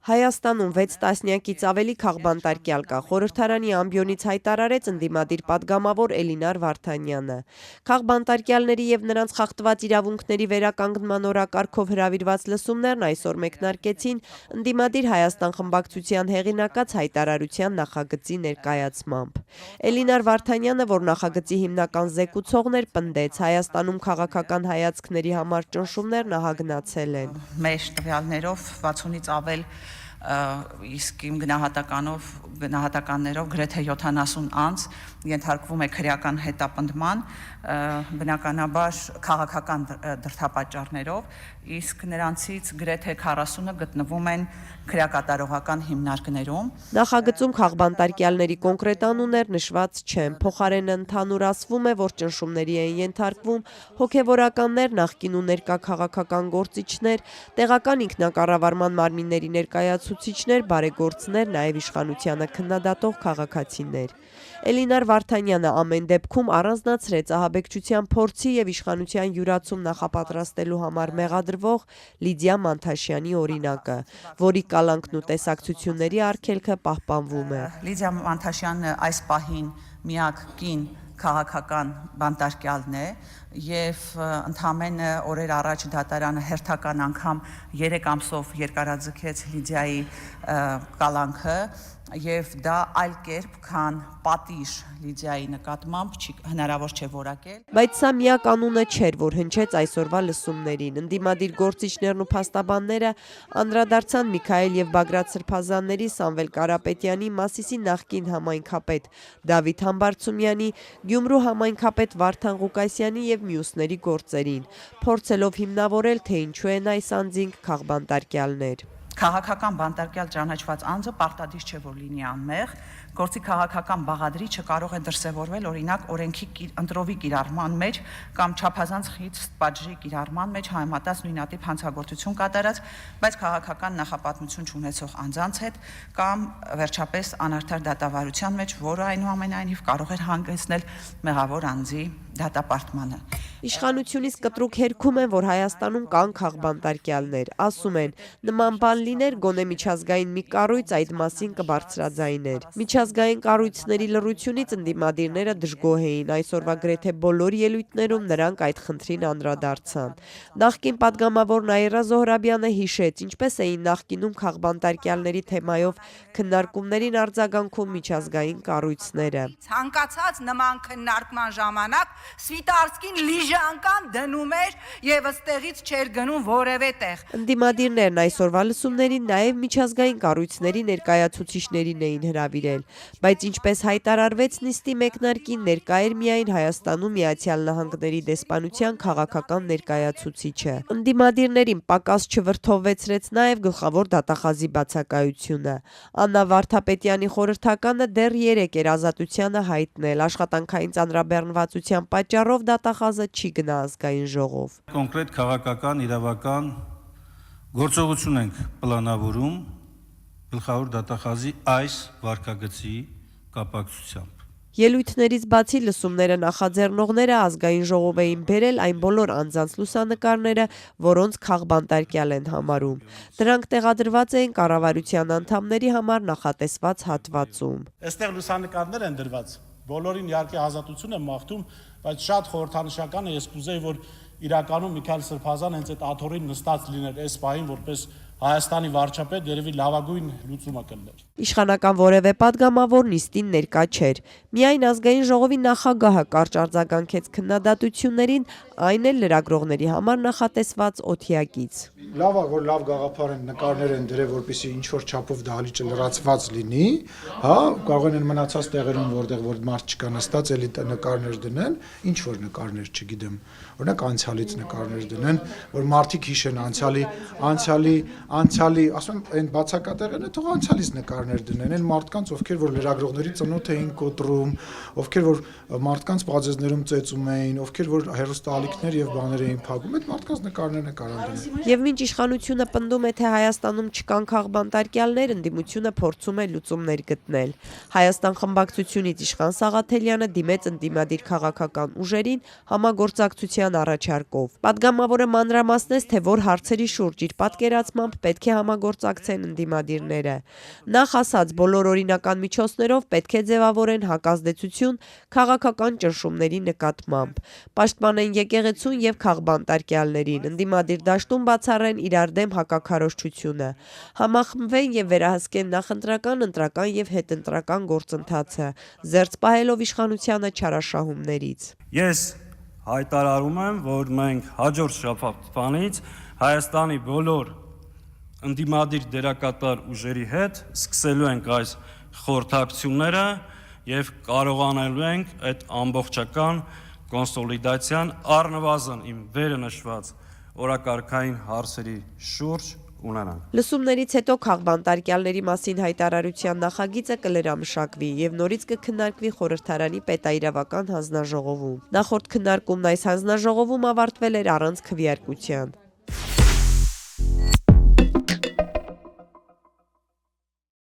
Հայաստանում 6 տասնյակից ավելի քաղբանտարկյալ կա, խորհրդարանի ամբիոնից հայտարարեց ընդդիմադիր պատգամավոր Էլինար Վարդանյանը։ Քաղբանտարկյալների եւ նրանց խախտված իրավունքների վերականգնման օրակարգով հրավիրված լսումներն այսօր մեկնարկեցին ընդդիմադիր Հայաստան խմբակցության հեղինակած հայտարարության նախագծի ներկայացմամբ։ Էլինար Վարդանյանը, որ նախագծի հիմնական զեկուցողն էր, պնդեց Հայաստանում քաղաքական հայացքների համար ճնշումներն ահագնացել են։ Մեր տվյալներով 60-ից ավել իսկ իմ գնահատականներով գրեթե 70 անց ենթարկվում է քրեական հետապնդման, բնականաբար քաղաքական դրդապատճառներով, իսկ նրանցից գրեթե 40-ը գտնվում են քրեակատարողական հիմնարկներում։ Նախագծում քաղբանտարկյալների կոնկրետ անուններ նշված չեն, փոխարենը ընդհանուր ասվում է, որ ճնշումների են ենթարկվում հոգևորականներ, նախկին ու ներկա քաղաքական գործիչներ, տեղական ինքնակառավարման մարմինների ներկայացուցիչներ, բարեգործներ, նաև իշխանությանը քննադատող քաղաքացիներ։ Էլինար Վարդանյանը ամեն դեպքում առանձնացրեց ահաբեկչության փորձի եւ իշխանության յուրացում նախապատրաստելու համար մեղադրվող Լիդիա Մանթաշյանի օրինակը, որի կալանքն ու տեսակցությունների արգելքը պահպանվում է։ Լիդիա Մանթաշյանը այս պահին միակ կին քաղաքական բանտարկյալն է եւ ընդամենը օրեր առաջ դատարանը հերթական անգամ 3 ամսով երկարաձգեց Լիդիայի կալանքը եւ դա այլ կերպ, քան պատիժ Լիդիայի նկատմամբ հնարավոր չէ որակել։ Բայց սա միակ անունը չէր, որ հնչեց այսօրվա լսումներին։ Ընդդիմադիր գործիչներն ու փաստաբանները անդրադարձան Միքայել եւ Բագրատ Սրբազանների, Սամվել Կարապետյանի, Մասիսի նախկին համայնքապետ Դավիթ Համբարձումյանի, Գյումրու համայնքապետ Վարդան Ղուկասյանի եւ մյուսների գործերին, փորձելով հիմնավորել, թե ինչու են այս անձինք քաղբանտարկյալներ։ Քաղաքական բանտարկյալ ճանաչված անձը պարտադիր չէ, որ լինի անմեղ, գործի քաղաքական բաղադրիչը կարող է դրսևորվել օրինակ օրենքի ընտրովի կիրառման մեջ կամ չափազանց խիստ պատժի կիրառման մեջ համեմատած նույնատիպ հանցագործություն կատարած, բայց քաղաքական նախապատմություն չունեցող անձանց հետ կամ վերջապես անարդար դատավարության մեջ, որը այնուամենայնիվ կարող է հանգեցնել մեղավոր անձի դատապարտմանը։ Իշխանությունից կտրուկ հերքում են, որ Հայաստանում կան քաղբանտարկյալներ, ասում են, նման բան լիներ, գոնե միջազգային մի կառույց այդ մասին կբարձրաձայներ։ Միջազգային կառույցների լռությունից ընդդիմադիրները դժգոհ էին, այսօրվա գրեթե բոլոր ելույթներում նրանք այդ խնդրին անդրադարձան։ Նախկին պատգամավոր Նաիրա Զոհրաբյանը հիշեց, ինչպես էին նախկինում քաղբանտարկյալների թեմայով քննարկումներին արձագանքում միջազգային կառույցները։ Ցանկացած նման քննարկման ժամանակ Սվիտարսկին լիժանքան դնում էր եւ ըստեղից չէր գնում որևէ տեղ։ Ընդդիմադիրներն այսօրվա լսումներին նաեւ միջազգային կառույցների ներկայացուցիչներին էին հրավիրել, բայց ինչպես հայտարարվեց նիստի մեկնարկին, ներկա էր միայն Հայաստանում Միացյալ Նահանգների դեսպանության քաղաքական ներկայացուցիչը։ Ընդդիմադիրներին պակաս չվրդովվեցրեց նաեւ գլխավոր դատախազի բացակայությունը։ Աննա Վարդապետյանի խորհրդականը դեռ 3 էր ազատությանը հայտնել, աշխատանքային ծանրաբեռնվածության պատճառով դատախազը չի գնա ազգային ժողով։ Կոնկրետ քաղաքական, իրավական գործողություն ենք պլանավորում գլխավոր դատախազի այս վարքագծի կապակցությամբ։ Ելույթներից բացի լսումները նախաձեռնողները ազգային ժողով էին բերել այն բոլոր անձանց լուսանկարները, որոնց քաղբանտարկյալ են համարում։ Դրանք տեղադրված էին կառավարության անդամների համար նախատեսված հատվածում։ Այստեղ լուսանկարներ են դրված։ Բոլորին իհարկե ազատություն եմ մաղթում, բայց շատ խորհրդանշական է, ես կուզեի, որ իրականում Միքայել Սրբազան հենց այդ աթոռին նստած լիներ այս պահին, որպես Հայաստանի վարչապետ, երևի լավագույն լուծումը կլներ։ Իշխանական որևէ պատգամավոր նիստին ներկա չէր։ Միայն ազգային ժողովի նախագահը կարճ արձագանքեց քննադատություններին, այն էլ լրագրողների համար նախատեսված օթյակից։ Լավ է, որ լավ գաղափար են, նկարներ են դրել, որպեսզի ինչ որ չափով դահլիճը լրացված լինի, հա, կարող են մնացած տեղերում, որտեղ մարդ չկա նստած, էլի նկարներ դնեն, ինչ որ նկարներ, չգիտեմ, օրինակ անցյալից նկարներ դնեն, որ մարդիկ հիշեն անցյալի, ասում եմ, այն բացակատեղենը թող անցյալից նկարներ դնեն, այն մարդկանց, ովքեր որ լրագրողների ծնոթ էին կոտրում, ովքեր որ մարդկանց բաժեզներում ծեծում էին, ովքեր որ հերոստալիքներ եւ բաներ էին փակում, այդ մարդկանց նկարները դնեն։ Եվ մինչ իշխանությունը պնդում է, թե Հայաստանում չկան քաղբանտարկյալներ, ընդդիմությունը փորձում է լուծումներ գտնել։ Հայաստան խմբակցությունից Իշխան Սաղաթելյանը դիմեց ընդդիմադիր քաղաքական ուժերին համագործակցության առաջարկով։ Պատգամավորը մանրամասնեց, թե որ հարցերի շուրջ իր պատկերացմամբ հետ պետք է համագործակցեն ընդդիմադիրները։ Նախ ասած, բոլոր օրինական միջոցներով պետք է ձևավորեն հակազդեցություն քաղաքական ճնշումների նկատմամբ, պաշտպանեն եկեղեցուն եւ քաղբանտարկյալներին, ընդդիմադիր դաշտում բացառեն իրար դեմ հակաքարոզչությունը, համախմբվեն եւ վերահսկեն նախընտրական, ընտրական եւ հետընտրական գործընթացը, զերծ պահելով իշխանությանը չարաշահումներից։ Ես հայտարարում եմ, որ մենք հաջորդ շաբաթվանից Հայաստանի բոլոր ընդդիմադիր դերակատար ուժերի հետ սկսելու ենք այս խորհրդակցությունները եւ կարողանալու ենք այդ ամբողջական կոնսոլիդացիան առնվազն իմ վերը նշված օրակարգային հարցերի շուրջ ունենանք։ Լսումներից հետո քաղբանտարկյալների մասին հայտարարության նախագիծը կլրամշակվի եւ նորից կքննարկվի խորհրդարանի պետաիրավական հանձնաժողովում։ Նախորդ քննարկումն այս հանձնաժողովում ավարտվել էր առանց քվեարկության։